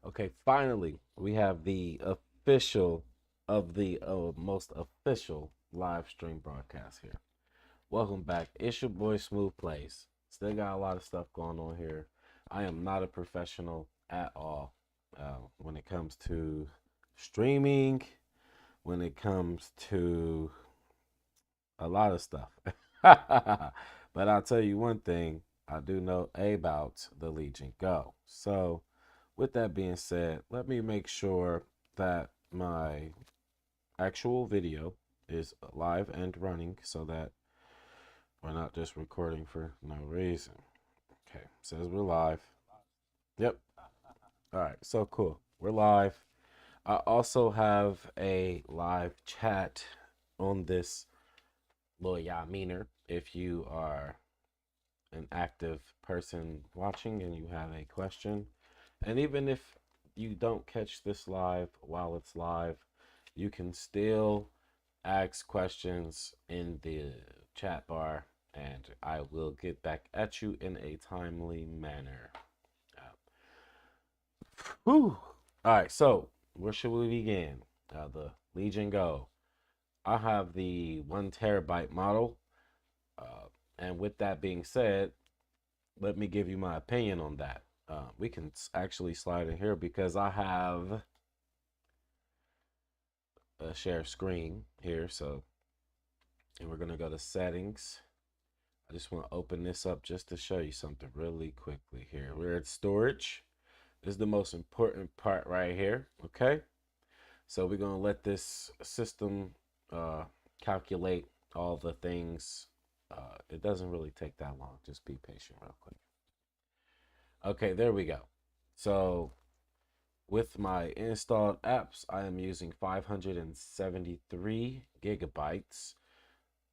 Okay, finally, we have the official of the most official live stream broadcast here. Welcome back. It's your boy Smooth Plays. Still got a lot of stuff going on here. I am not a professional at all when it comes to streaming, when it comes to a lot of stuff. But I'll tell you one thing, I do know about the Legion Go. So, with that being said, let me make sure that my actual video is live and running so that we're not just recording for no reason. Okay, says we're live. Yep. All right, so cool. We're live. I also have a live chat on this little meaner if you are an active person watching and you have a question. And even if you don't catch this live while it's live, you can still ask questions in the chat bar and I will get back at you in a timely manner. Whew. All right, so where should we begin? The Legion Go. I have the 1 terabyte model. And with that being said, let me give you my opinion on that. We can actually slide in here because I have a share screen here. So, and we're going to go to settings. I just want to open this up just to show you something really quickly here. We're at storage. This is the most important part right here. Okay. So we're going to let this system calculate all the things. It doesn't really take that long. Just be patient real quick. Okay, there we go. So with my installed apps, I am using 573 gigabytes.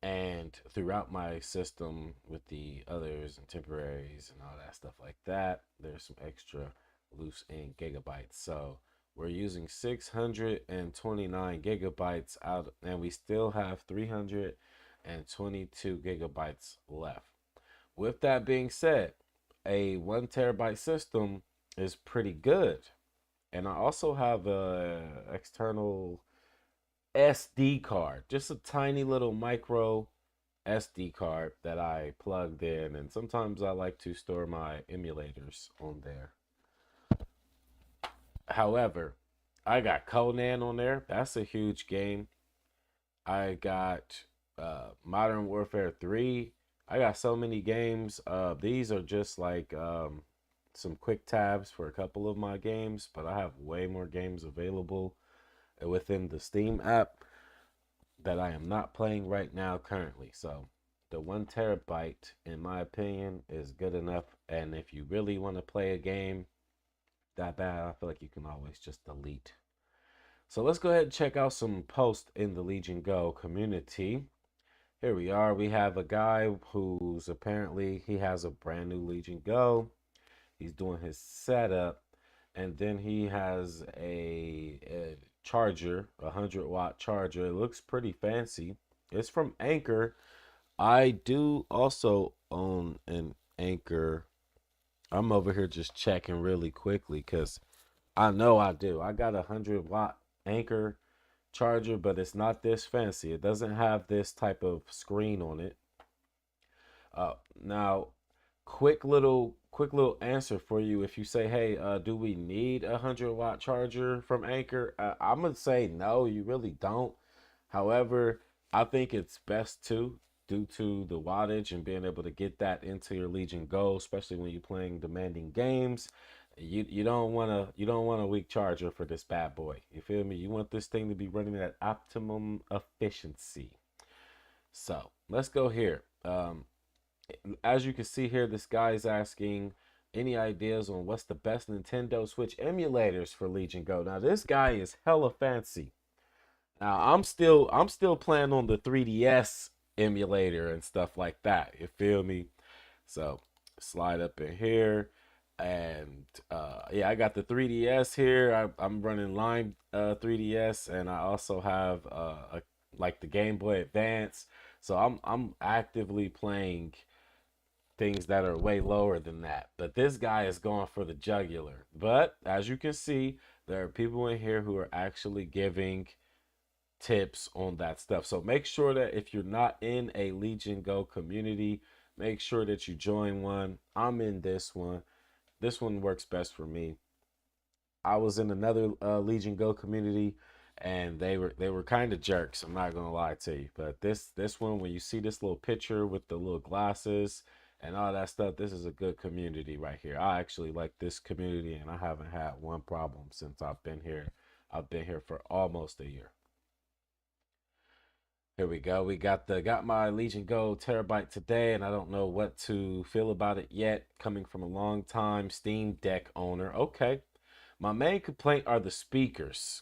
And throughout my system with the others and temporaries and all that stuff like that, there's some extra loose in gigabytes. So we're using 629 gigabytes out, and we still have 322 gigabytes left. With that being said, a 1 terabyte system is pretty good. And I also have a external SD card, just a tiny little micro SD card that I plugged in. And sometimes I like to store my emulators on there. However, I got Conan on there. That's a huge game. I got Modern Warfare 3. I got so many games. These are just like some quick tabs for a couple of my games, but I have way more games available within the Steam app that I am not playing right now currently. So the 1 terabyte, in my opinion, is good enough. And if you really want to play a game that bad, I feel like you can always just delete. So let's go ahead and check out some posts in the Legion Go community. Here we are. We have a guy who's apparently he has a brand new Legion Go. He's doing his setup, and then he has a charger, a 100-watt charger. It looks pretty fancy. It's from Anchor. I do also own an Anchor. I'm over here just checking really quickly because I know I do. I got a 100-watt Anchor charger, but it's not this fancy. It doesn't have this type of screen on it. Now, quick little answer for you. If you say, hey, do we need a 100-watt charger from Anchor? I'm gonna say no, you really don't. However, I think it's best to, due to the wattage and being able to get that into your Legion Go, especially when you're playing demanding games. You don't want a weak charger for this bad boy. You feel me? You want this thing to be running at optimum efficiency. So let's go here. As you can see here, this guy is asking any ideas on what's the best Nintendo Switch emulators for Legion Go. Now this guy is hella fancy. Now I'm still playing on the 3DS emulator and stuff like that. You feel me? So slide up in here, and yeah, I got the 3DS here. I'm running Lime 3DS, and I also have like the Game Boy Advance. So I'm actively playing things that are way lower than that. But this guy is going for the jugular. But as you can see, there are people in here who are actually giving tips on that stuff. So make sure that if you're not in a Legion Go community, make sure that you join one. I'm in this one. This one works best for me. I was in another Legion Go community, and they were kind of jerks. I'm not gonna lie to you, but this one, when you see this little picture with the little glasses and all that stuff, this is a good community right here. I actually like this community, and I haven't had one problem since I've been here. I've been here for almost a year. Here we go. We got my Legion Go terabyte today, and I don't know what to feel about it yet. Coming from a long time Steam Deck owner. Okay. My main complaint are the speakers.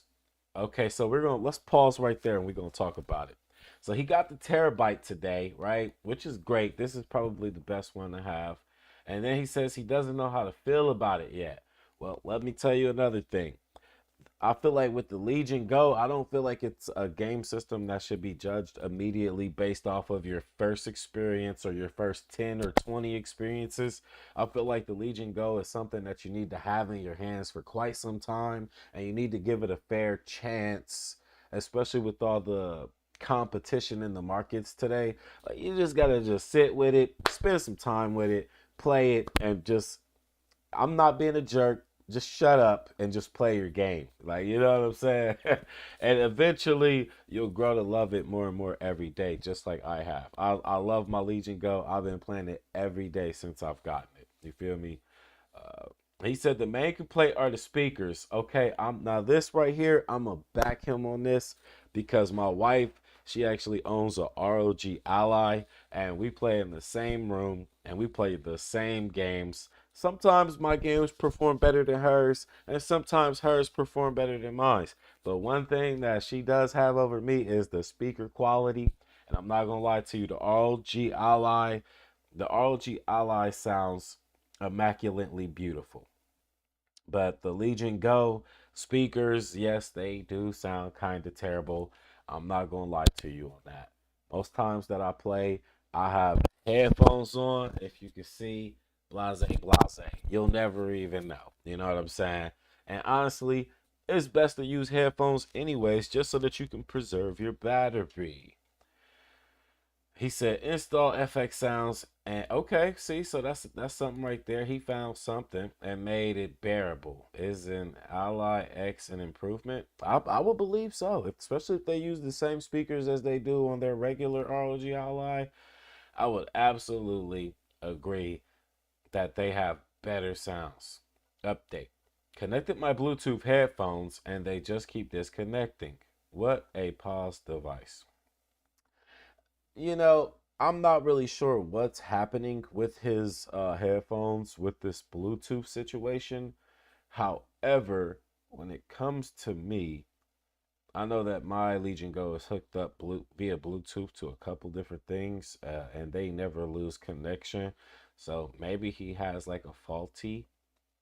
Okay, so let's pause right there and we're gonna talk about it. So he got the terabyte today, right? Which is great. This is probably the best one to have. And then he says he doesn't know how to feel about it yet. Well, let me tell you another thing. I feel like with the Legion Go, I don't feel like it's a game system that should be judged immediately based off of your first experience or your first 10 or 20 experiences. I feel like the Legion Go is something that you need to have in your hands for quite some time, and you need to give it a fair chance, especially with all the competition in the markets today. Like, you just gotta just sit with it, spend some time with it, play it, and just, I'm not being a jerk. Just shut up and just play your game. Like, you know what I'm saying? And eventually you'll grow to love it more and more every day, just like I have. I love my Legion Go. I've been playing it every day since I've gotten it. You feel me? Uh, he said the main complaint are the speakers. Okay, I'm now this right here, I'm gonna back him on this because my wife, she actually owns a ROG Ally, and we play in the same room and we play the same games. Sometimes my games perform better than hers, and sometimes hers perform better than mine. But one thing that she does have over me is the speaker quality. And I'm not gonna lie to you, the ROG Ally sounds immaculately beautiful. But the Legion Go speakers, yes, they do sound kind of terrible. I'm not gonna lie to you on that. Most times that I play, I have headphones on. If you can see, blase, blase. You'll never even know. You know what I'm saying? And honestly, it's best to use headphones anyways, just so that you can preserve your battery. He said install FX sounds, and okay, see, so that's something right there. He found something and made it bearable. Is an Ally X an improvement? I would believe so, especially if they use the same speakers as they do on their regular ROG Ally. I would absolutely agree that they have better sounds. Update. Connected my Bluetooth headphones and they just keep disconnecting. What a pause device. You know, I'm not really sure what's happening with his headphones with this Bluetooth situation. However, when it comes to me, I know that my Legion Go is hooked up via Bluetooth to a couple different things, and they never lose connection. So maybe he has like a faulty.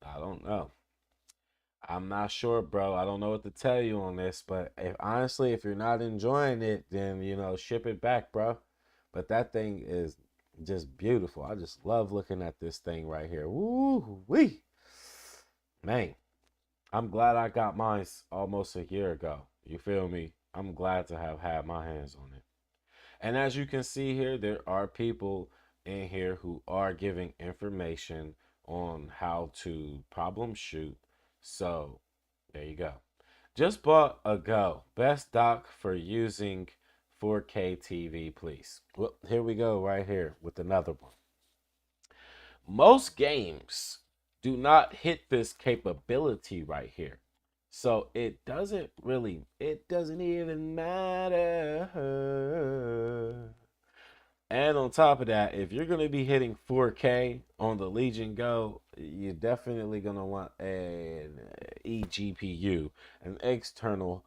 I don't know. I'm not sure, bro. I don't know what to tell you on this, but if honestly, if you're not enjoying it, then ship it back, bro. But that thing is just beautiful. I just love looking at this thing right here. Woo wee, man. I'm glad I got mine almost a year ago. You feel me? I'm glad to have had my hands on it. And as you can see here, there are people in here who are giving information on how to problem shoot. So there you go. Just bought a Go. Best dock for using 4K TV, please. Well, here we go right here with another one. Most games do not hit this capability right here. So it doesn't even matter. And on top of that, if you're going to be hitting 4K on the Legion Go, you're definitely going to want an eGPU, an external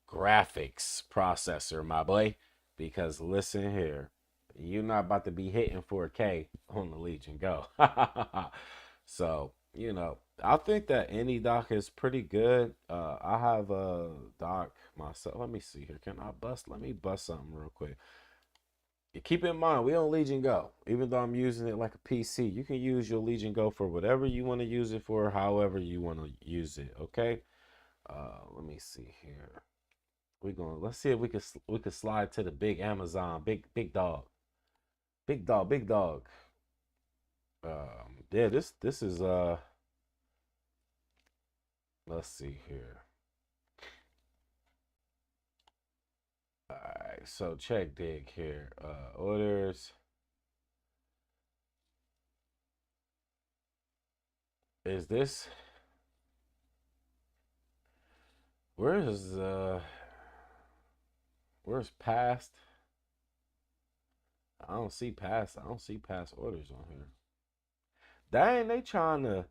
graphics processor, my boy. Because listen here, you're not about to be hitting 4K on the Legion Go. So, I think that any dock is pretty good. I have a dock myself. Let me see here. Can I bust? Let me bust something real quick. Keep in mind, we on LegionGo. Even though I'm using it like a PC, you can use your LegionGo for whatever you want to use it for, however you want to use it. Okay. Let me see here. Let's see if we could slide to the big Amazon, big dog, big dog, big dog. Yeah, this is let's see here. All right, so check dig here. Orders. Is this where is where's past? I don't see past orders on here. Dang, they trying to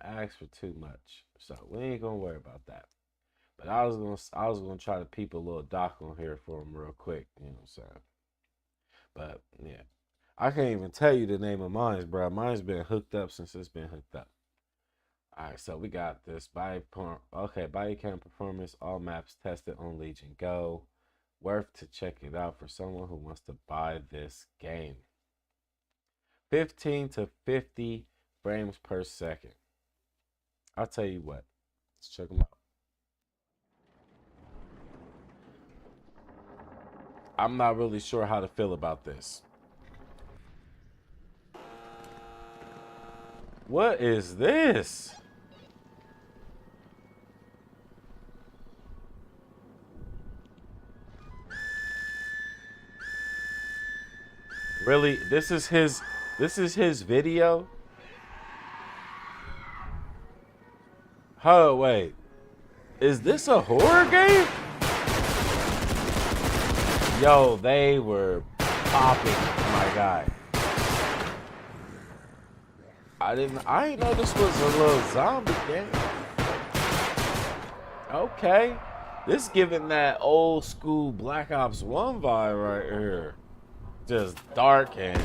ask for too much. So we ain't gonna worry about that. But I was gonna try to peep a little doc on here for them real quick, you know what I'm saying? But yeah. I can't even tell you the name of mine's, bro. Mine's been hooked up since it's been hooked up. All right, so we got this body cam performance, all maps tested on Legion Go. Worth to check it out for someone who wants to buy this game. 15 to 50 frames per second. I'll tell you what. Let's check them out. I'm not really sure how to feel about this. What is this? Really? This is his video? Oh wait. Is this a horror game? Yo, they were popping, my guy. I didn't know this was a little zombie game. Okay. This giving that old school Black Ops 1 vibe right here. Just dark and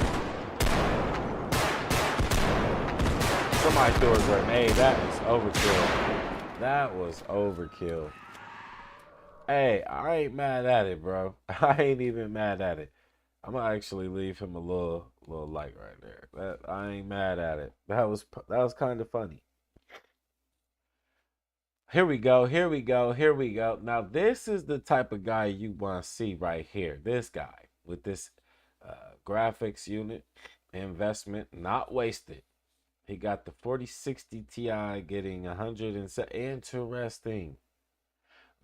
somebody threw a grenade. That is overkill. That was overkill. Hey, I ain't mad at it, bro. I ain't even mad at it. I'm gonna actually leave him a little like right there. That I ain't mad at it. That was kind of funny. Here we go. Here we go. Here we go. Now this is the type of guy you want to see right here. This guy with this graphics unit investment not wasted. He got the 4060 Ti getting 100 and interesting.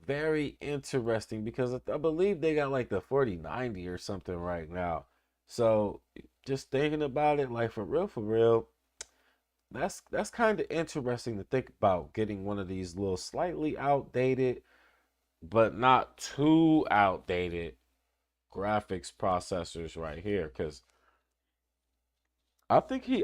Very interesting because I believe they got like the 4090 or something right now. So just thinking about it, like for real, that's kind of interesting to think about getting one of these little slightly outdated, but not too outdated graphics processors right here. Because I think he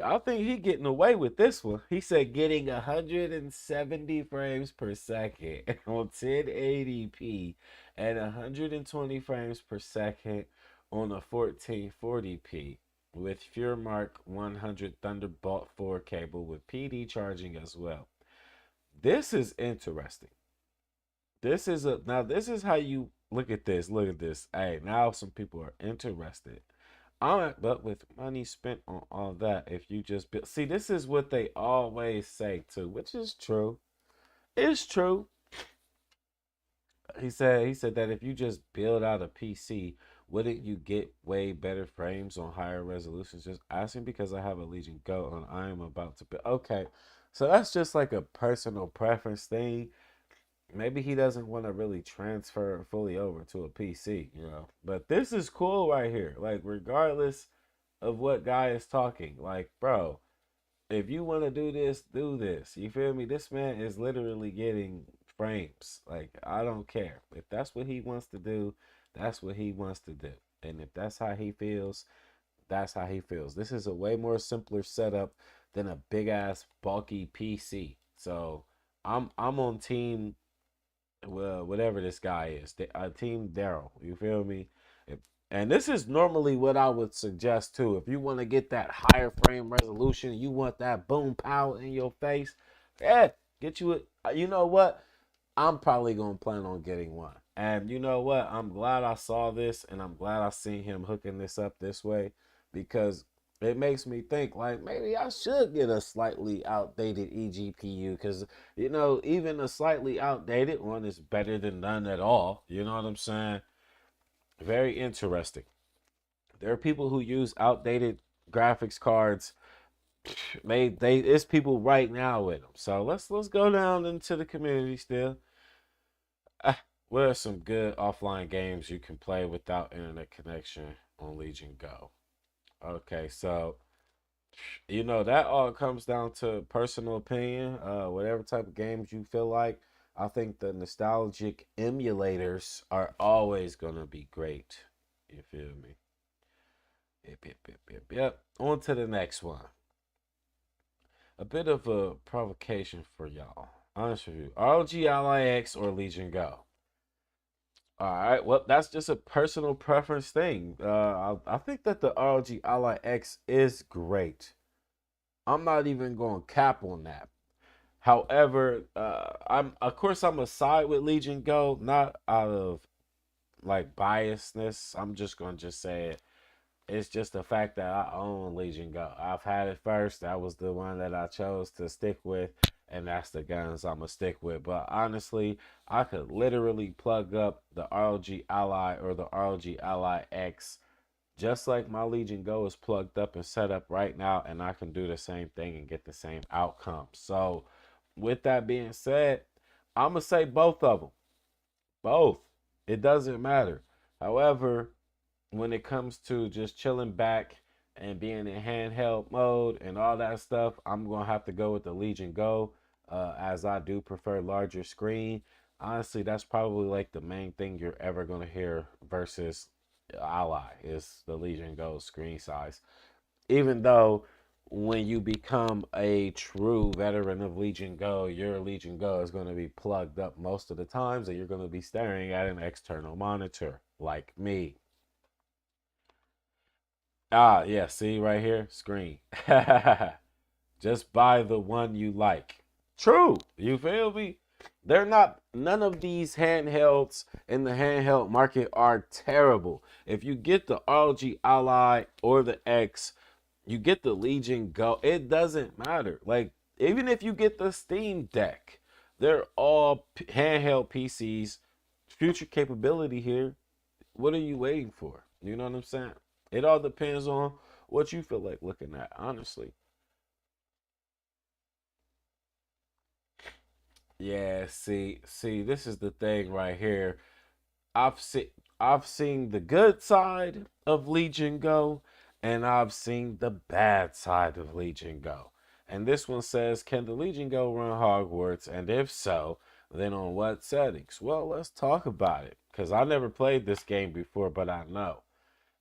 getting away with this one. He said getting 170 frames per second on 1080p and 120 frames per second on a 1440p with FureMark 100 Thunderbolt 4 cable with PD charging as well. This is interesting. This is how you look at this. Look at this. Hey, now some people are interested. All right, but with money spent on all that, if you just build, see, this is what they always say too, which is true. It's true. He said that if you just build out a PC, wouldn't you get way better frames on higher resolutions? Just asking because I have a Legion Go and I am about to build. Okay, so that's just like a personal preference thing. Maybe he doesn't want to really transfer fully over to a PC, you know. But this is cool right here. Like, regardless of what guy is talking, like, bro, if you want to do this, do this. You feel me? This man is literally getting frames. Like, I don't care. If that's what he wants to do, that's what he wants to do. And if that's how he feels, that's how he feels. This is a way more simpler setup than a big ass bulky PC. So I'm on team, well, whatever this guy is, Team Daryl. You feel me? And this is normally what I would suggest too. If you want to get that higher frame resolution, you want that boom pow in your face, yeah, get you a. You know what? I'm probably gonna plan on getting one. And you know what? I'm glad I saw this, and I'm glad I seen him hooking this up this way, because it makes me think like maybe I should get a slightly outdated eGPU, because even a slightly outdated one is better than none at all. You know what I'm saying? Very interesting. There are people who use outdated graphics cards. They it's people right now with them. So let's go down into the community still. What are some good offline games you can play without internet connection on Legion Go? Okay, so that all comes down to personal opinion. Whatever type of games you feel like. I think the nostalgic emulators are always gonna be great. You feel me? Yep, yep, yep, yep, yep. On to the next one. A bit of a provocation for y'all. Honest with you. ROG Ally X or Legion Go? All right. Well, that's just a personal preference thing. I think that the ROG Ally X is great. I'm not even going to cap on that. However, I'm of course I'm a side with Legion Go, not out of like biasness. I'm just gonna just say it. It's just the fact that I own Legion Go. I've had it first. That was the one that I chose to stick with, and that's the guns I'm gonna stick with. But honestly, I could literally plug up the ROG Ally or the ROG Ally X just like my Legion Go is plugged up and set up right now, and I can do the same thing and get the same outcome. So, with that being said, I'm gonna say both of them. Both. It doesn't matter. However, when it comes to just chilling back and being in handheld mode and all that stuff, I'm gonna have to go with the Legion Go, as I do prefer larger screen. Honestly, that's probably like the main thing you're ever gonna hear versus Ally is the Legion Go screen size. Even though when you become a true veteran of Legion Go, your Legion Go is going to be plugged up most of the times, and you're going to be staring at an external monitor like me. Ah, yeah, see right here, screen. Just buy the one you like. True, you feel me? They're not, none of these handhelds in the handheld market are terrible. If you get the ROG Ally or the X, you get the Legion Go, it doesn't matter. Like, even if you get the Steam Deck, they're all handheld PCs. Future capability here. What are you waiting for? You know what I'm saying? It all depends on what you feel like looking at, honestly. Yeah, see, this is the thing right here. I've seen I've seen the good side of Legion Go, and I've seen the bad side of Legion Go. And this one says, can the Legion Go run Hogwarts? And if so, then on what settings? Well, let's talk about it. Because I never played this game before, but I know.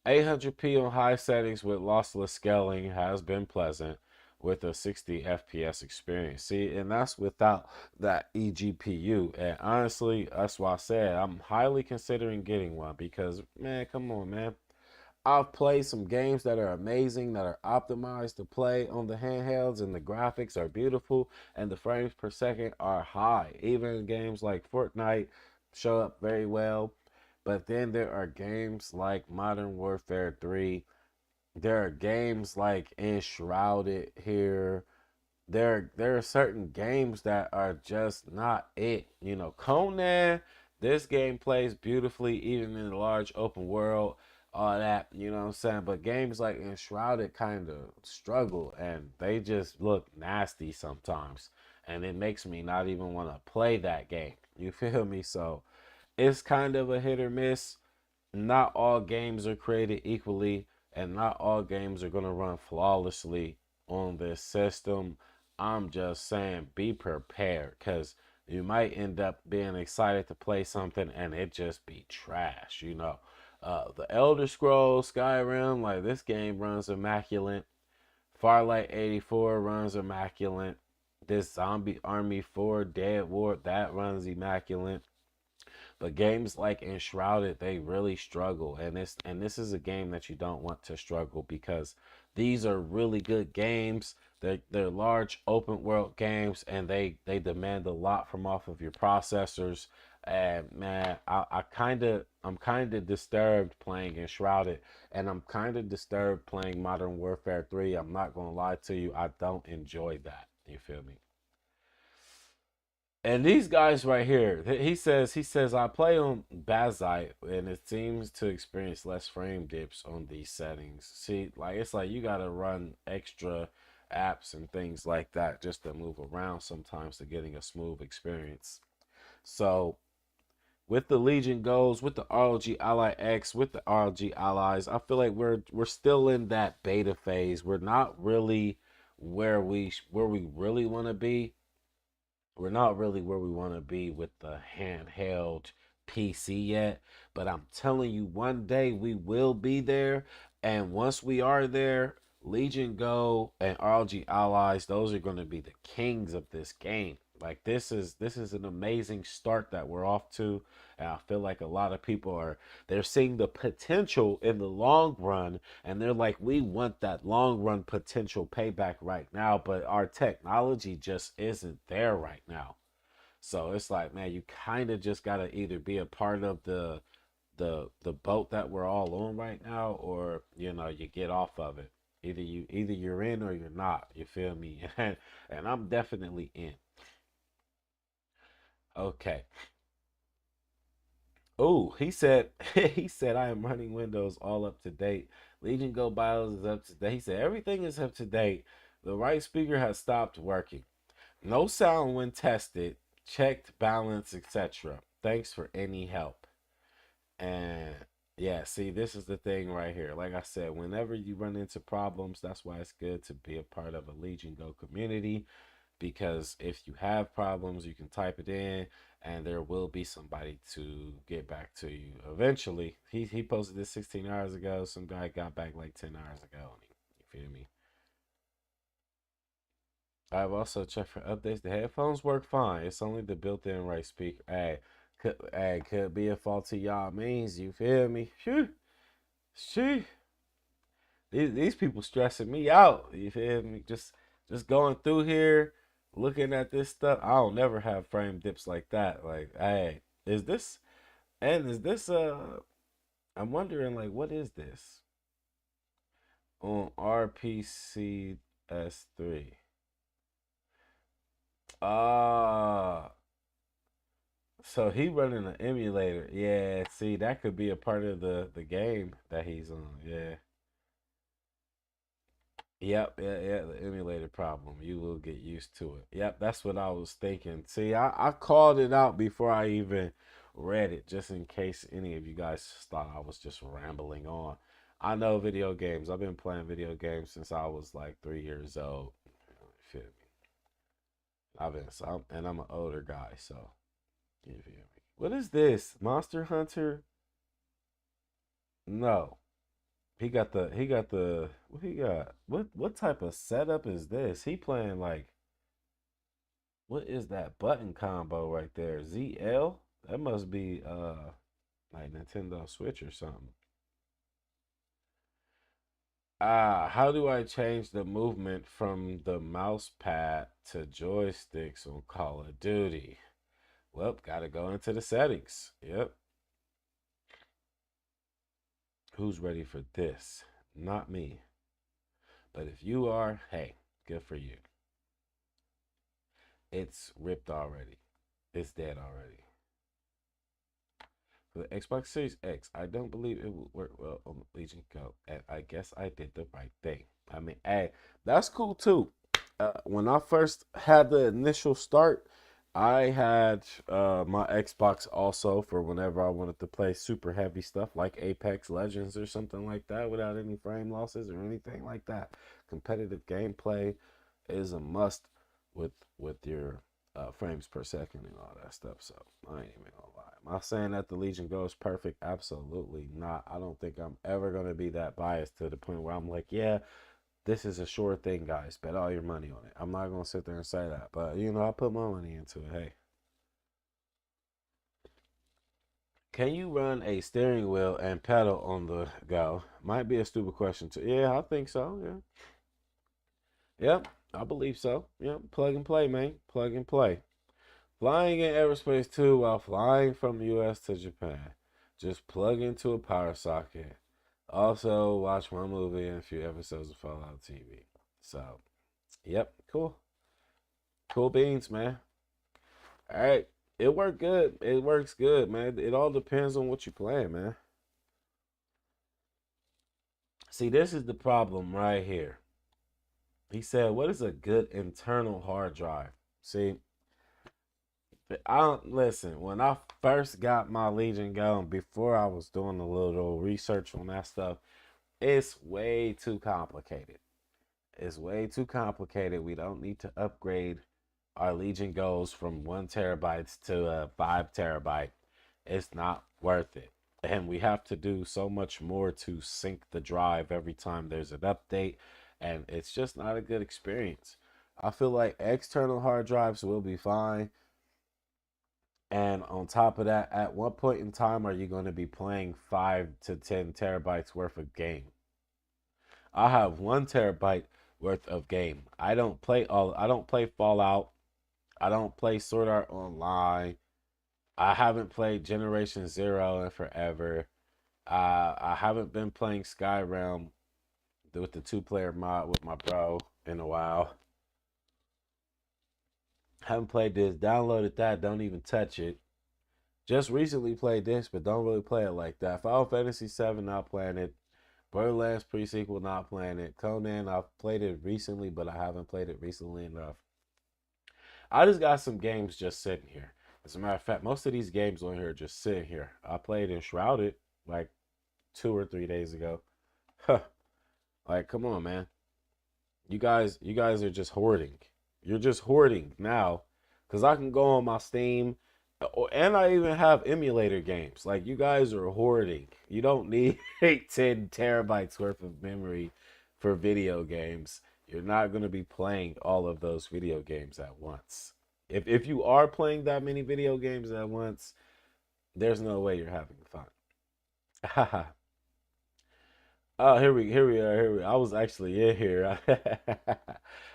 800p on high settings with lossless scaling has been pleasant with a 60 FPS experience. See, and that's without that eGPU. And honestly, that's why I said I'm highly considering getting one because, man, come on, man. I've played some games that are amazing, that are optimized to play on the handhelds, and the graphics are beautiful, and the frames per second are high. Even games like Fortnite show up very well. But then there are games like Modern Warfare 3. There are games like Enshrouded here. There are certain games that are just not it. Conan, this game plays beautifully even in a large open world, all that, you know what I'm saying? But games like Enshrouded kind of struggle and they just look nasty sometimes. And it makes me not even want to play that game. You feel me? So it's kind of a hit or miss. Not all games are created equally, and not all games are going to run flawlessly on this system. I'm just saying, be prepared because you might end up being excited to play something and it just be trash. The Elder Scrolls Skyrim, like this game runs immaculate. Farlight 84 runs immaculate. This Zombie Army 4 Dead War, that runs immaculate. But games like Enshrouded, they really struggle, and this is a game that you don't want to struggle because these are really good games. They're large open world games, and they demand a lot from off of your processors. And man, I'm kind of disturbed playing Enshrouded, and I'm kind of disturbed playing Modern Warfare 3. I'm not gonna lie to you, I don't enjoy that. You feel me? And these guys right here, he says I play on Bazite and it seems to experience less frame dips on these settings. See, like it's like you gotta run extra apps and things like that just to move around sometimes to getting a smooth experience. So with the Legion goes, with the RLG Ally X, with the RLG Allies, I feel like we're still in that beta phase. We're not really where we really want to be. We're not really where we want to be with the handheld PC yet, but I'm telling you, one day we will be there. And once we are there, Legion Go and RLG Allies, those are going to be the kings of this game. Like this is an amazing start that we're off to, and I feel like a lot of people they're seeing the potential in the long run, and they're like, we want that long run potential payback right now, but our technology just isn't there right now. So it's like, man, you kind of just gotta either be a part of the boat that we're all on right now, or you get off of it. Either you're in or you're not. You feel me? And I'm definitely in. Okay. Oh, he said he said I am running Windows all up to date. Legion Go BIOS is up to date. He said everything is up to date. The right speaker has stopped working. No sound when tested. Checked balance, etc. Thanks for any help. And yeah, see, this is the thing right here. Like I said, whenever you run into problems, that's why it's good to be a part of a Legion Go community, because if you have problems, you can type it in and there will be somebody to get back to you eventually. He posted this 16 hours ago. Some guy got back like 10 hours ago. You feel me? I've also checked for updates. The headphones work fine. It's only the built-in right speaker. Could be a faulty y'all means. You feel me? Phew, shoo. These people stressing me out. You feel me? Just going through here, looking at this stuff. I don't never have frame dips like that. Like, hey, is this I'm wondering like what is this on RPC S3? Ah, so he running an emulator. Yeah, see, that could be a part of the game that he's on. Yeah. Yep, yeah, the emulator problem. You will get used to it. Yep, that's what I was thinking. See, I called it out before I even read it, just in case any of you guys thought I was just rambling on. I know video games. I've been playing video games since I was like 3 years old. You feel me? And I'm an older guy, so you feel me? What is this? Monster Hunter? No. He got the what he got? What type of setup is this? He playing like what is that button combo right there? ZL? That must be like Nintendo Switch or something. How do I change the movement from the mouse pad to joysticks on Call of Duty? Well, gotta go into the settings. Yep. Who's ready for this? Not me. But if you are, hey, good for you. It's ripped already. It's dead already. For the Xbox Series X, I don't believe it will work well on Legion Go, and I guess I did the right thing. I mean, hey, that's cool too. When I first had the initial start, I had my Xbox also for whenever I wanted to play super heavy stuff like Apex Legends or something like that without any frame losses or anything like that. Competitive gameplay is a must with your frames per second and all that stuff. So I ain't even gonna lie. Am I saying that the Legion Go is perfect? Absolutely not. I don't think I'm ever gonna be that biased to the point where I'm like, yeah, this is a sure thing, guys. Bet all your money on it. I'm not gonna sit there and say that, but I put my money into it. Hey, can you run a steering wheel and pedal on the go? Might be a stupid question too. Yeah, I think so. Yeah, yep, I believe so. Yep, plug and play, man. Plug and play. Flying in aerospace too while flying from the US to Japan. Just plug into a power socket. Also, watch one movie and a few episodes of Fallout TV. So, yep, cool. Cool beans, man. All right. It worked good. It works good, man. It all depends on what you're playing, man. See, this is the problem right here. He said, what is a good internal hard drive? See, I don't listen. When I first got my Legion going, before I was doing a little research on that stuff, it's way too complicated. It's way too complicated. We don't need to upgrade our Legion goes from 1 terabyte to a 5 terabyte. It's not worth it. And we have to do so much more to sync the drive every time there's an update. And it's just not a good experience. I feel like external hard drives will be fine. And on top of that, at what point in time are you going to be playing 5 to 10 terabytes worth of game? I have 1 terabyte worth of game. I don't play Fallout. I don't play Sword Art Online. I haven't played Generation Zero in forever. I haven't been playing Skyrim with the 2 player mod with my bro in a while. Haven't played this. Downloaded that. Don't even touch it. Just recently played this, but don't really play it like that. Final Fantasy VII, not playing it. Borderlands pre-sequel, not playing it. Conan, I've played it recently, but I haven't played it recently enough. I just got some games just sitting here. As a matter of fact, most of these games on here are just sitting here. I played Enshrouded like 2 or 3 days ago. Like, come on, man. You guys are just hoarding. You're just hoarding now. Cause I can go on my Steam and I even have emulator games. Like you guys are hoarding. You don't need 10 terabytes worth of memory for video games. You're not gonna be playing all of those video games at once. If you are playing that many video games at once, there's no way you're having fun. Oh, here we are. I was actually in here.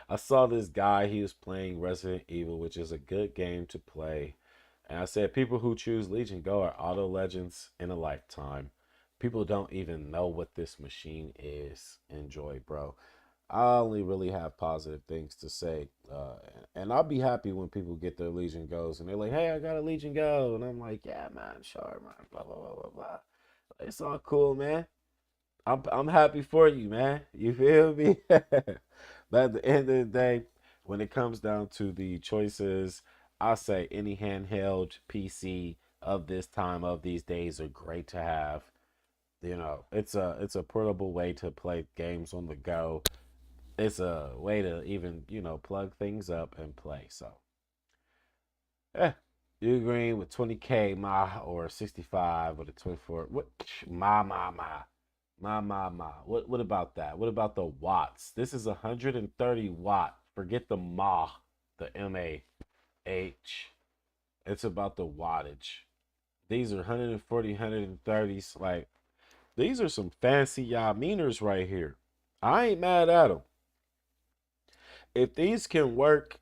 I saw this guy. He was playing Resident Evil, which is a good game to play. And I said, people who choose Legion Go are auto legends in a lifetime. People don't even know what this machine is. Enjoy, bro. I only really have positive things to say. And I'll be happy when people get their Legion Goes and they're like, hey, I got a Legion Go. And I'm like, yeah, man, sure, man, blah, blah, blah, blah, blah. It's all cool, man. I'm happy for you, man. You feel me? But at the end of the day, when it comes down to the choices, I say any handheld PC of this time of these days are great to have. It's a portable way to play games on the go. It's a way to even, plug things up and play. So, eh, you agreeing with 20K my or 65 with a 24? What my. What about that? What about the watts? This is 130 watt. Forget the the MAH. It's about the wattage. These are 140, 130s. Like, these are some fancy y'all meters right here. I ain't mad at them. If these can work,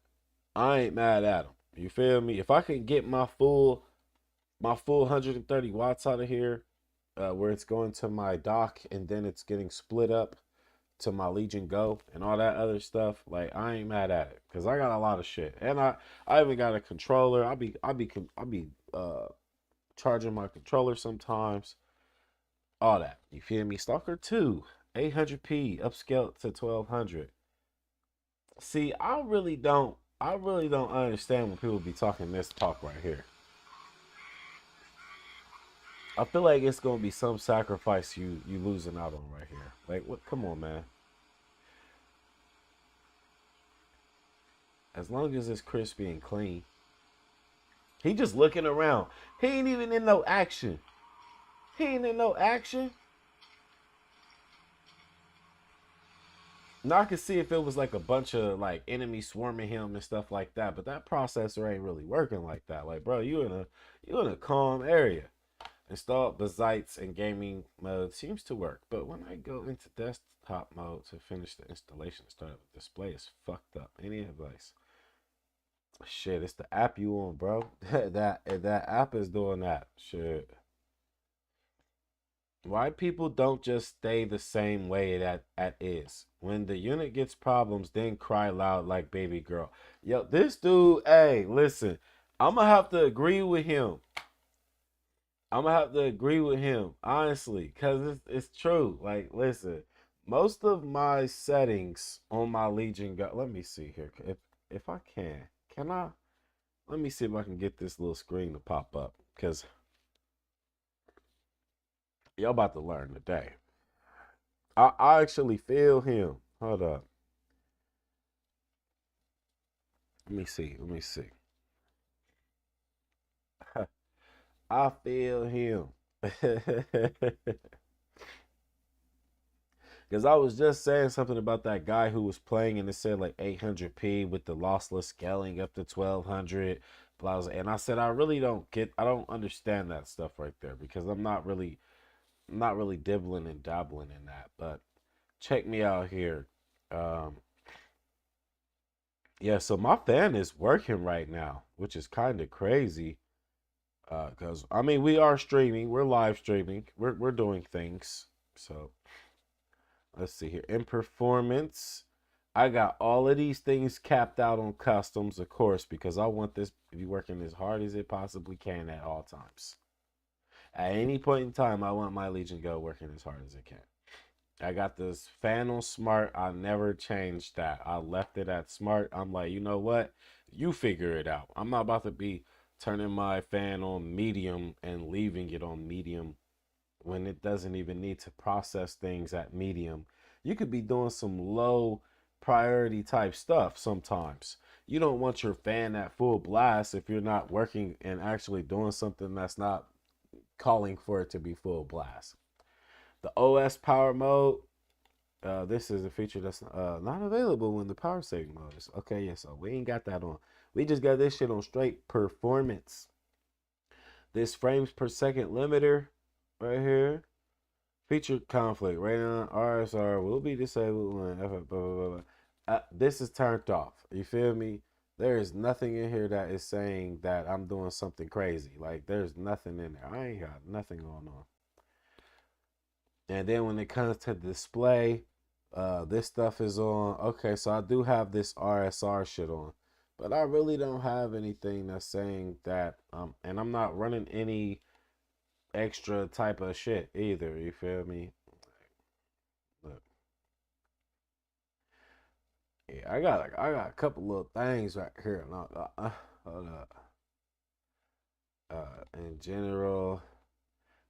I ain't mad at them. You feel me? If I can get my full 130 watts out of here, where it's going to my dock and then it's getting split up to my Legion Go and all that other stuff, like I ain't mad at it because I got a lot of shit, and I even got a controller. I'll be charging my controller sometimes. All that, you feel me? Stalker 2, 800p upscaled to 1200. See, I really don't understand when people be talking this talk right here. I feel like it's gonna be some sacrifice you losing out on right here. Like what? Come on, man. As long as it's crispy and clean. He just looking around. He ain't even in no action. He ain't in no action. Now I could see if it was like a bunch of like enemies swarming him and stuff like that, but that processor ain't really working like that. Like, bro, you in a calm area. Installed Bazites in gaming mode seems to work, but when I go into desktop mode to finish the installation, start up the display is fucked up. Any advice? Shit, it's the app you on, bro. That app is doing that. Shit. Why people don't just stay the same way that is? When the unit gets problems, then cry loud like baby girl. Yo, this dude, hey, listen, I'm gonna have to agree with him. I'm gonna have to agree with him, honestly, because it's true. Like, listen, most of my settings on my Legion Go. Let me see here. If I can I? Let me see if I can get this little screen to pop up, because y'all about to learn today. I actually feel him. Hold up. Let me see. Let me see. I feel him. Because I was just saying something about that guy who was playing and it said like 800p with the lossless scaling up to 1200. And I said, I really I don't understand that stuff right there because I'm not really dibbling and dabbling in that. But check me out here. Um, yeah, so my fan is working right now, which is kind of crazy. Because I mean, we are streaming, we're live streaming, we're doing things. So let's see here. In performance, I got all of these things capped out on customs, of course, because I want this to be working as hard as it possibly can at all times. At any point in time, I want my Legion Go working as hard as it can. I got this fan on smart. I never changed that. I left it at smart. I'm like, you know what? You figure it out. I'm not about to be turning my fan on medium and leaving it on medium when it doesn't even need to process things at medium. You could be doing some low priority type stuff sometimes. You don't want your fan at full blast if you're not working and actually doing something that's not calling for it to be full blast. The OS power mode, this is a feature that's not available when the power saving mode is. Okay, yeah, so we ain't got that on. We just got this shit on straight performance. This frames per second limiter right here. Feature conflict. Right now, RSR will be disabled when blah, blah, blah, blah. This is turned off. You feel me? There is nothing in here that is saying that I'm doing something crazy. Like, there's nothing in there. I ain't got nothing going on. And then when it comes to display, this stuff is on. Okay, so I do have this RSR shit on, but I really don't have anything that's saying that. And I'm not running any extra type of shit either. You feel me? Look, yeah, I got a couple little things right here. No, hold up. In general,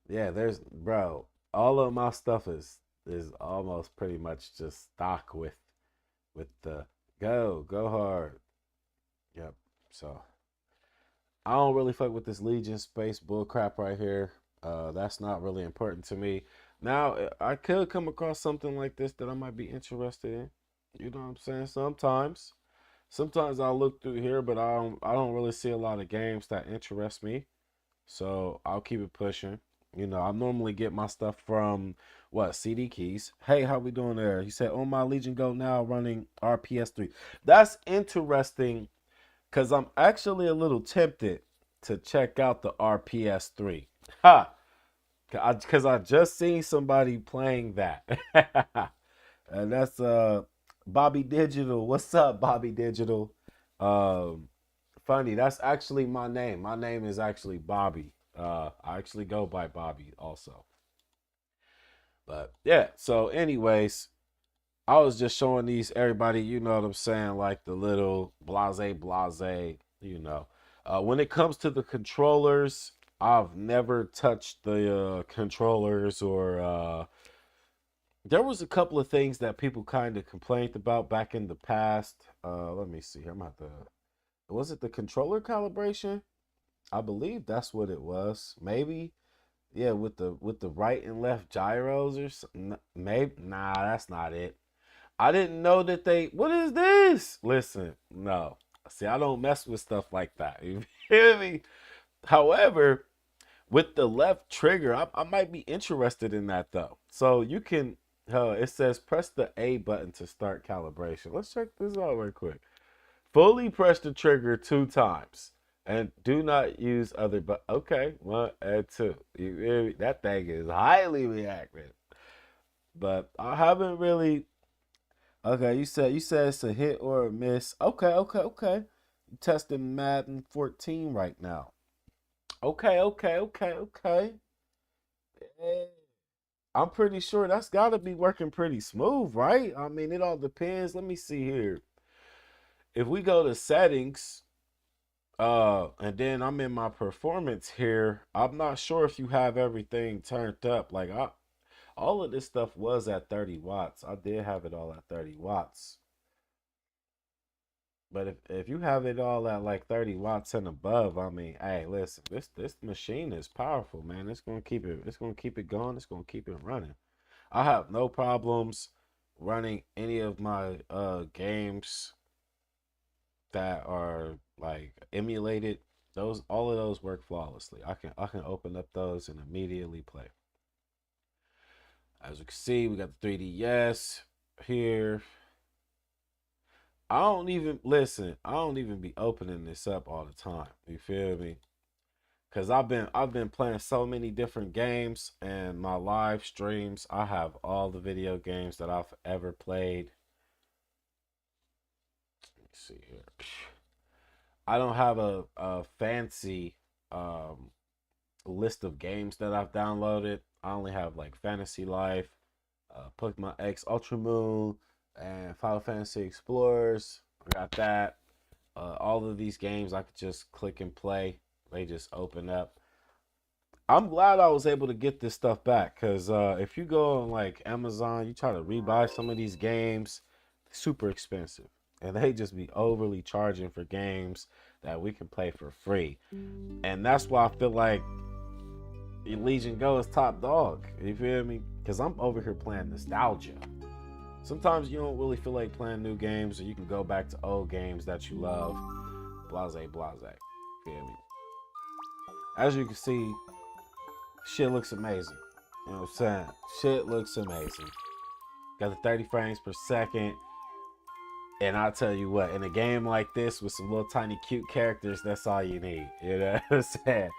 yeah, there's bro. All of my stuff is almost pretty much just stock with the go hard. Yep. So I don't really fuck with this Legion space bullcrap right here. That's not really important to me. Now I could come across something like this that I might be interested in. You know what I'm saying? Sometimes I'll look through here, but I don't really see a lot of games that interest me. So I'll keep it pushing. You know, I normally get my stuff from what CD keys. Hey, how we doing there? He said, "On my Legion Go now, running RPS 3." That's interesting because I'm actually a little tempted to check out the RPS 3. Ha! Because I just seen somebody playing that, and that's Bobby Digital. What's up, Bobby Digital? Um, Funny, that's actually my name. My name is actually Bobby. I actually go by Bobby also. But yeah, so anyways, I was just showing these everybody, you know what I'm saying, like the little blase, you know. When it comes to the controllers, I've never touched the controllers or there was a couple of things that people kind of complained about back in the past. Let me see. I'm about to was it the controller calibration? I believe that's what it was. Maybe. Yeah, with the right and left gyros or something. Maybe nah, that's not it. I didn't know that they. What is this? Listen, no. See, I don't mess with stuff like that. You feel me? However, with the left trigger, I might be interested in that though. So you can. It says press the A button to start calibration. Let's check this out real quick. Fully press the trigger 2 times. And do not use other but okay, 1 and 2. That thing is highly reactive. But I haven't really okay, you said it's a hit or a miss. Okay, okay, okay. You testing Madden 14 right now. Okay, okay, okay, okay. Eh, I'm pretty sure that's gotta be working pretty smooth, right? I mean, it all depends. Let me see here. If we go to settings, and then I'm in my performance here, I'm not sure if you have everything turned up. Like all of this stuff was at 30 watts. I did have it all at 30 watts. But if you have it all at like 30 watts and above, I mean, hey, listen, this machine is powerful, man. It's gonna keep it going, it's gonna keep it running. I have no problems running any of my games that are like emulated. Those all of those work flawlessly. I can open up those and immediately play. As you can see, we got the 3DS here. I don't even listen. I don't even be opening this up all the time. You feel me? Cause I've been playing so many different games and my live streams. I have all the video games that I've ever played. Let me see here. I don't have a fancy list of games that I've downloaded. I only have like Fantasy Life, Pokemon X Ultra Moon, and Final Fantasy Explorers. I got that. All of these games I could just click and play. They just open up. I'm glad I was able to get this stuff back because if you go on like Amazon, you try to rebuy some of these games, super expensive. And they just be overly charging for games that we can play for free. And that's why I feel like Legion Go is top dog. You feel me? Because I'm over here playing nostalgia. Sometimes you don't really feel like playing new games, or you can go back to old games that you love. Blase, blase. Feel me? As you can see, shit looks amazing. You know what I'm saying? Shit looks amazing. Got the 30 frames per second. And I'll tell you what, in a game like this with some little tiny cute characters, that's all you need. You know what I'm saying?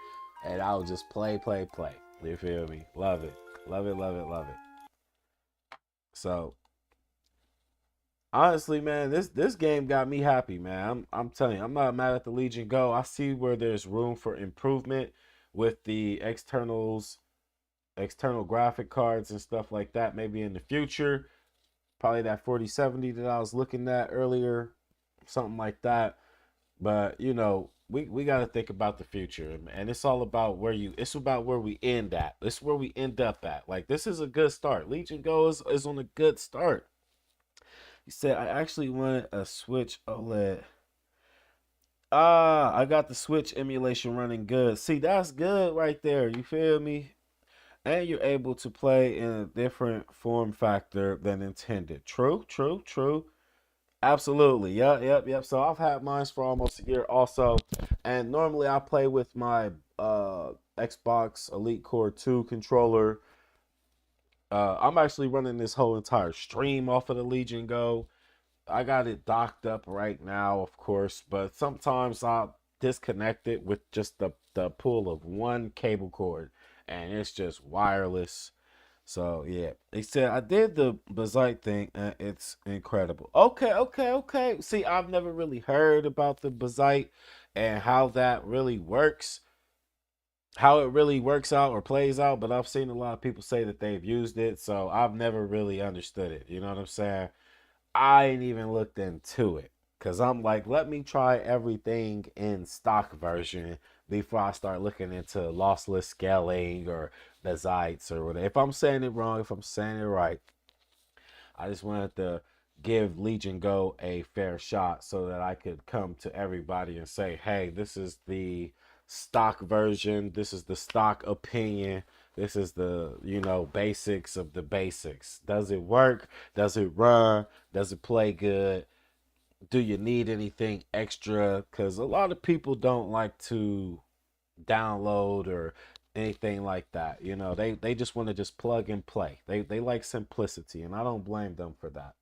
And I'll just play, play, play. You feel me? Love it. Love it, love it, love it. So honestly, man, this game got me happy, man. I'm telling you, I'm not mad at the Legion Go. I see where there's room for improvement with the external graphic cards and stuff like that. Maybe in the future, probably that 4070 that I was looking at earlier, something like that. But you know, we got to think about the future, and it's all about it's about where we end at. It's where we end up at. Like this is a good start. Legion Go is on a good start. He said, I actually want a Switch OLED. Ah, I got the Switch emulation running good. See, that's good right there. You feel me? And you're able to play in a different form factor than intended. True, true, true. Absolutely. Yep, yep, yep. So I've had mine for almost a year also. And normally I play with my Xbox Elite Core 2 controller. I'm actually running this whole entire stream off of the Legion Go. I got it docked up right now, of course, but sometimes I'll disconnect it with just the pull of one cable cord and it's just wireless. So yeah, they said I did the Bazite thing and it's incredible. Okay, okay, okay. See, I've never really heard about the Bazite and how that really works, how it really works out or plays out, but I've seen a lot of people say that they've used it, so I've never really understood it. You know what I'm saying? I ain't even looked into it because I'm like, let me try everything in stock version before I start looking into lossless scaling or the Zeits or whatever. If I'm saying it wrong, if I'm saying it right, I just wanted to give Legion Go a fair shot so that I could come to everybody and say, hey, this is the stock version. This is the stock opinion. This is the, basics of the basics. Does it work? Does it run? Does it play good? Do you need anything extra? Because a lot of people don't like to download or anything like that. They just want to just plug and play. They like simplicity, and I don't blame them for that.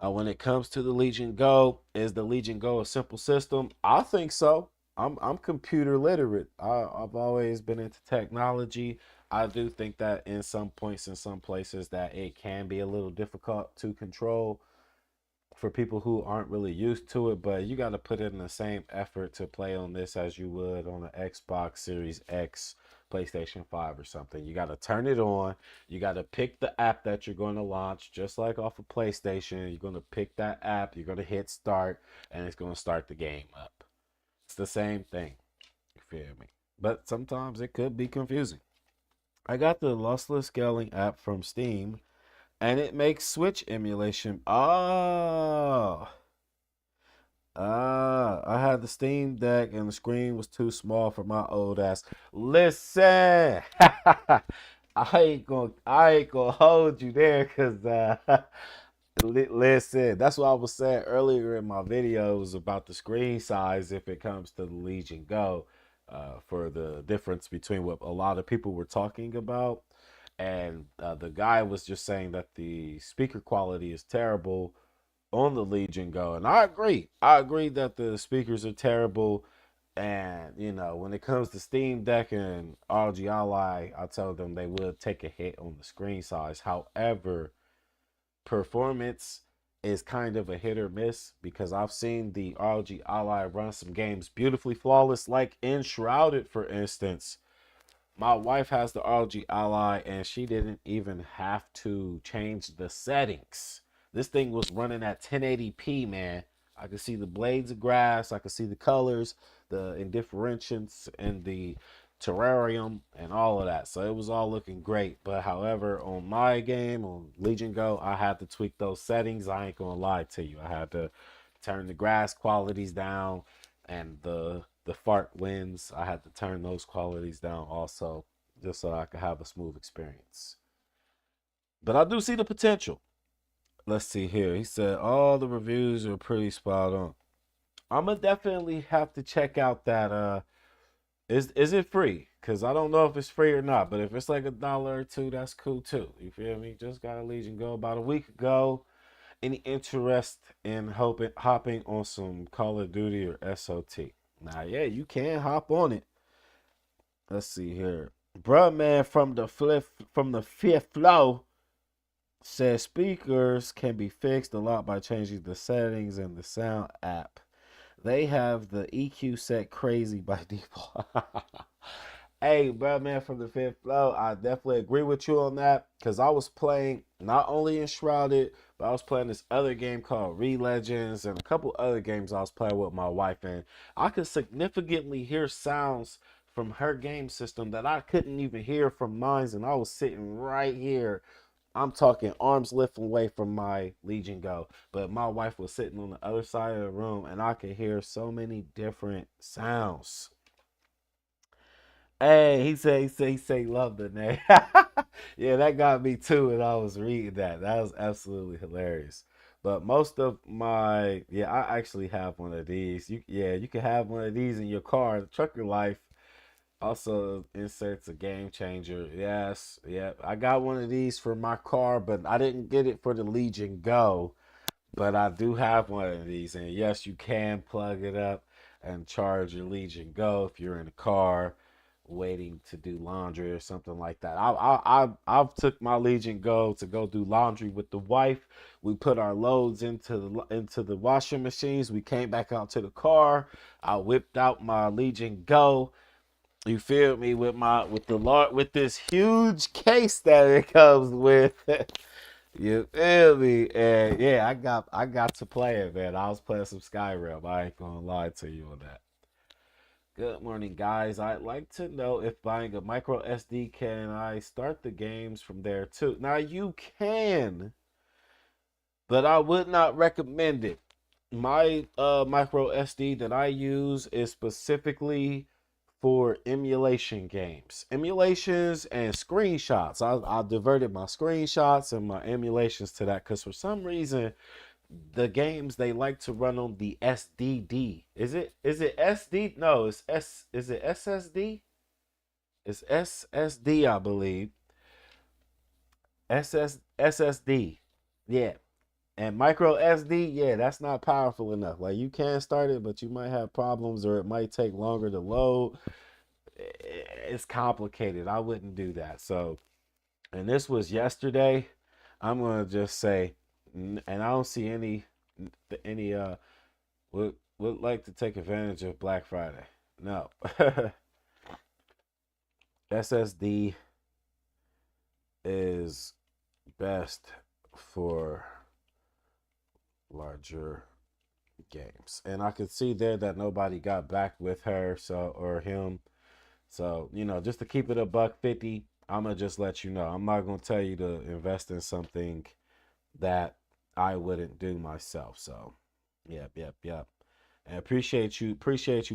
When it comes to the Legion Go, is the Legion Go a simple system? I think so. I'm computer literate. I've always been into technology. I do think that in some points, in some places, that it can be a little difficult to control for people who aren't really used to it, but you got to put in the same effort to play on this as you would on an Xbox Series X, PlayStation 5 or something. You got to turn it on. You got to pick the app that you're going to launch, just like off of PlayStation. You're going to pick that app, you're going to hit start, and it's going to start the game up. It's the same thing. You feel me? But sometimes it could be confusing. I got the lossless scaling app from Steam, and it makes Switch emulation. I had the Steam Deck and the screen was too small for my old ass. Listen, I ain't gonna hold you there, cause listen, that's what I was saying earlier in my videos about the screen size if it comes to the Legion Go, for the difference between what a lot of people were talking about, and the guy was just saying that the speaker quality is terrible on the Legion Go, and I agree. I agree that the speakers are terrible, and when it comes to Steam Deck and ROG Ally, I told them they would take a hit on the screen size. However, performance is kind of a hit or miss because I've seen the ROG Ally run some games beautifully flawless, like Enshrouded, for instance. My wife has the ROG Ally and she didn't even have to change the settings. This thing was running at 1080p, man. I could see the blades of grass, I could see the colors, the indifferentials, and the terrarium, and all of that. So it was all looking great. But however, on my game, on Legion Go, I had to tweak those settings. I ain't gonna lie to you. I had to turn the grass qualities down, and the fart winds, I had to turn those qualities down also, just so I could have a smooth experience. But I do see the potential. Let's see here. He said all the reviews are pretty spot on. I'm gonna definitely have to check out that. Is it free? Cause I don't know if it's free or not. But if it's like $1 or two, that's cool too. You feel me? Just got a Legion Go about a week ago. Any interest in hopping on some Call of Duty or SOT? Now, yeah, you can hop on it. Let's see here. Bruh man from the fifth floor says speakers can be fixed a lot by changing the settings in the sound app. They have the EQ set crazy by default. Hey, bro, man, from the fifth floor, I definitely agree with you on that because I was playing not only Enshrouded, but I was playing this other game called Legends and a couple other games I was playing with my wife, and I could significantly hear sounds from her game system that I couldn't even hear from mine, and I was sitting right here. I'm talking arms length away from my Legion Go, but my wife was sitting on the other side of the room, and I could hear so many different sounds. Hey, he say, love the name. Yeah, that got me too, and I was reading that. That was absolutely hilarious. But most of my, yeah, I actually have one of these. You can have one of these in your car. The Trucker Life also inserts a game changer. Yes, yeah, I got one of these for my car, but I didn't get it for the Legion Go. But I do have one of these, and yes, you can plug it up and charge your Legion Go if you're in a car waiting to do laundry or something like that. I've took my Legion Go to go do laundry with the wife. We put our loads into the washing machines. We came back out to the car. I whipped out my Legion Go. You feel me, with this huge case that it comes with. You feel me? And yeah, I got to play it, man. I was playing some Skyrim. I ain't gonna lie to you on that. Good morning, guys. I'd like to know if buying a micro SD, can I start the games from there too? Now you can, but I would not recommend it. My micro SD that I use is specifically for emulation games, emulations and screenshots. I diverted my screenshots and my emulations to that because for some reason the games they like to run on the SDD. Is it SD? No, it's S. Is it SSD? It's SSD, I believe. SSD. Yeah, And micro SD, yeah, that's not powerful enough. Like you can start it, but you might have problems or it might take longer to load. It's complicated. I wouldn't do that. So, and this was yesterday. I'm gonna just say, and I don't see any would like to take advantage of Black Friday. No. SSD is best for larger games. And I could see there that nobody got back with her or him. So, just to keep it a $150, I'm gonna just let you know. I'm not gonna tell you to invest in something that I wouldn't do myself. So yep. And appreciate you,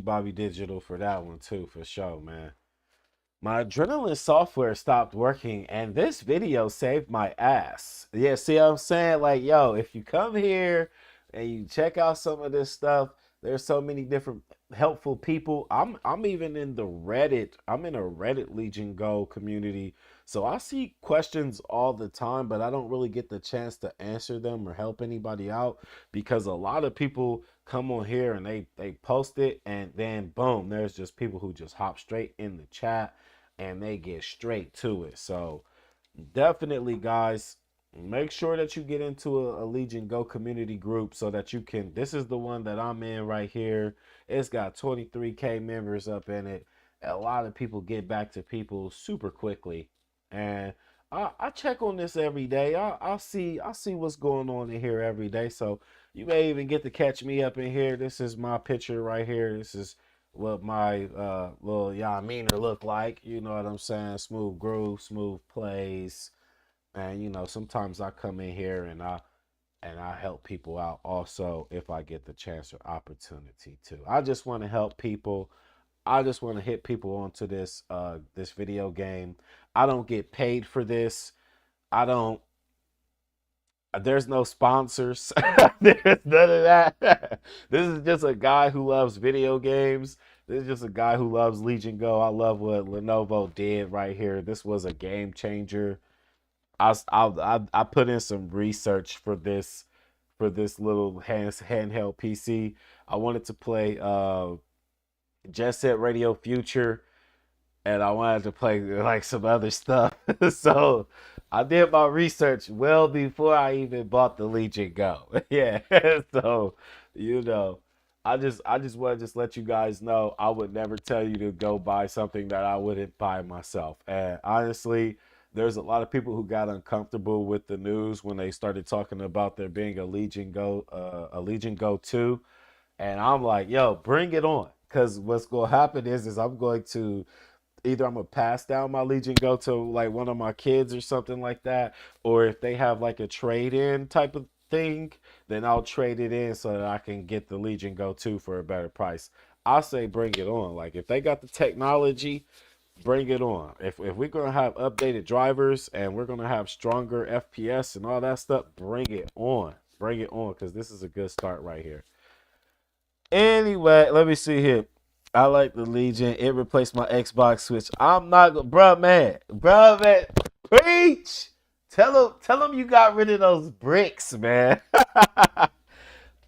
Bobby Digital, for that one too, for sure, man. My adrenaline software stopped working and this video saved my ass. Yeah, see what I'm saying? Like, yo, if you come here and you check out some of this stuff, there's so many different helpful people. I'm even in the Reddit. I'm in a Reddit Legion Go community. So I see questions all the time, but I don't really get the chance to answer them or help anybody out because a lot of people come on here and they post it and then boom, there's just people who just hop straight in the chat and they get straight to it. So definitely, guys, make sure that you get into a Legion Go community group so that you can. This is the one that I'm in right here. It's got 23K members up in it. A lot of people get back to people super quickly, and I check on this every day. I see what's going on in here every day. So you may even get to catch me up in here. This is my picture right here. This is what my little Yaminer look like. You know what I'm saying? Smooth groove, smooth plays. And sometimes I come in here and I help people out also if I get the chance or opportunity to. I just want to help people. I just want to hit people onto this video game. I don't get paid for this. I don't There's no sponsors. There's none of that. This is just a guy who loves video games. This is just a guy who loves Legion Go. I love what Lenovo did right here. This was a game changer. I put in some research for this little handheld PC. I wanted to play Jet Set Radio Future, and I wanted to play like some other stuff. So I did my research well before I even bought the Legion Go. Yeah. So, you know, I just want to just let you guys know I would never tell you to go buy something that I wouldn't buy myself. And honestly, there's a lot of people who got uncomfortable with the news when they started talking about there being a Legion Go 2. And I'm like, yo, bring it on. Because what's going to happen is I'm going to either I'm gonna pass down my Legion Go to like one of my kids or something like that, or if they have like a trade-in type of thing, then I'll trade it in so that I can get the Legion Go 2 for a better price. I say bring it on. Like if they got the technology, bring it on. If we're gonna have updated drivers and we're gonna have stronger FPS and all that stuff, bring it on. Bring it on because this is a good start right here. Anyway, let me see here. I like the Legion. It replaced my Xbox Switch. I'm not gonna, bruh, man, preach. Tell him you got rid of those bricks, man.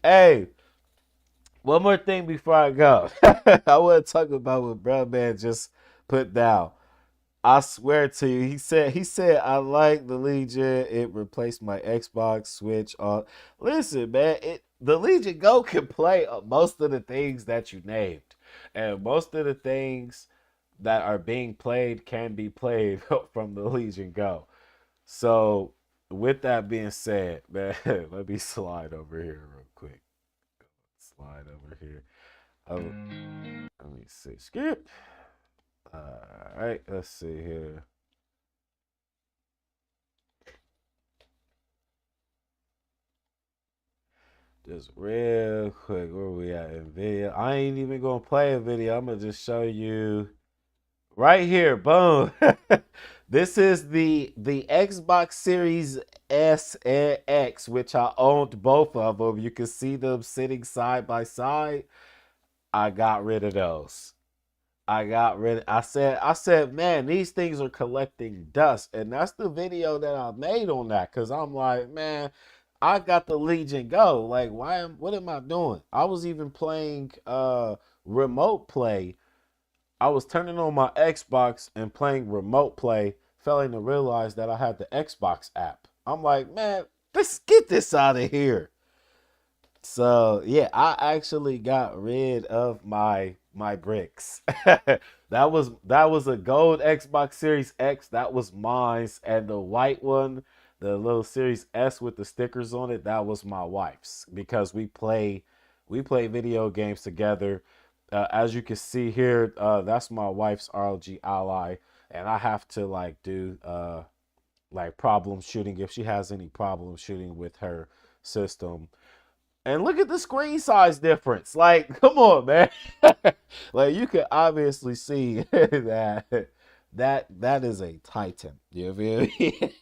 Hey, one more thing before I go. I want to talk about what bruh man just put down. I swear to you, he said I like the Legion. It replaced my Xbox Switch. Listen, man, the Legion Go can play most of the things that you named, and most of the things that are being played can be played from the Legion Go. So, with that being said, man, let me slide over here real quick. Slide over here. Oh, let me see. Skip. All right, let's see here. Just real quick, where we at in video? I ain't even gonna play a video. I'm gonna just show you right here. Boom. This is the Xbox Series S and X, which I owned both of them. You can see them sitting side by side. I got rid of those. I said, man, these things are collecting dust. And that's the video that I made on that. Cause I'm like, man, I got the Legion Go. Like, what am I doing? I was even playing remote play. I was turning on my Xbox and playing remote play, failing to realize that I had the Xbox app. I'm like, man, let's get this out of here. So yeah, I actually got rid of my bricks. That was a gold Xbox Series X. That was mine, and the white one, the little Series S with the stickers on it, that was my wife's because we play video games together. As you can see here, that's my wife's ROG Ally, and I have to like do like problem shooting if she has any problem shooting with her system. And look at the screen size difference. Like, come on, man. Like you can obviously see that is a Titan. You feel me?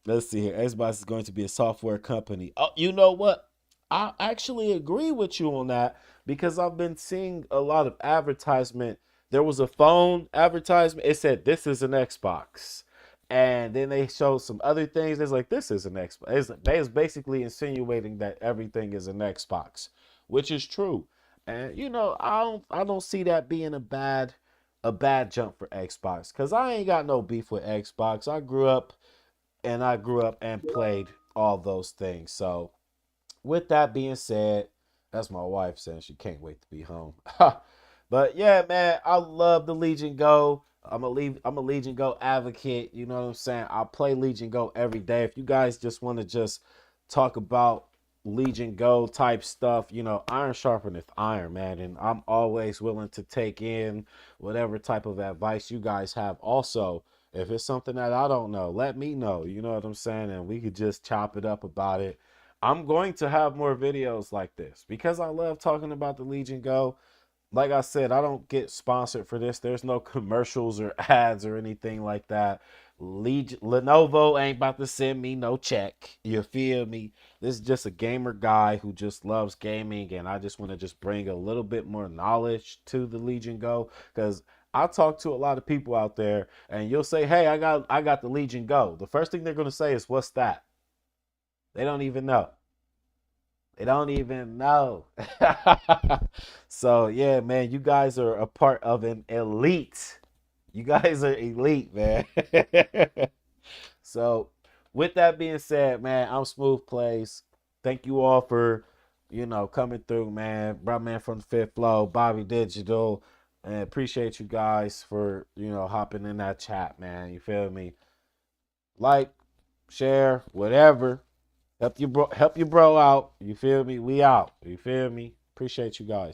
Let's see here. Xbox is going to be a software company. Oh, you know what? I actually agree with you on that because I've been seeing a lot of advertisement. There was a phone advertisement. It said this is an Xbox. And then they showed some other things. It's like this is an Xbox. It's basically insinuating that everything is an Xbox, which is true. And I don't see that being a bad jump for Xbox because I ain't got no beef with Xbox. I grew up and played all those things. So, with that being said, that's my wife saying she can't wait to be home. But yeah, man, I love the Legion Go. I'm a Legion Go advocate. You know what I'm saying? I play Legion Go every day. If you guys just want to just talk about Legion Go type stuff, iron sharpeneth iron, man. And I'm always willing to take in whatever type of advice you guys have. Also, if it's something that I don't know, let me know. You know what I'm saying? And we could just chop it up about it. I'm going to have more videos like this because I love talking about the Legion Go. Like I said, I don't get sponsored for this. There's no commercials or ads or anything like that. Lenovo ain't about to send me no check. You feel me? This is just a gamer guy who just loves gaming, and I just want to just bring a little bit more knowledge to the Legion Go because I talk to a lot of people out there, and you'll say, "Hey, I got the Legion Go." The first thing they're gonna say is, "What's that?" They don't even know. They don't even know. So yeah, man, you guys are a part of an elite. You guys are elite, man. So with that being said, man, I'm Smooth Plays. Thank you all for, coming through, man. Bro, man from the fifth flow, Bobby Digital. And appreciate you guys for, hopping in that chat, man. You feel me? Like, share, whatever. Help your bro out. You feel me? We out. You feel me? Appreciate you guys.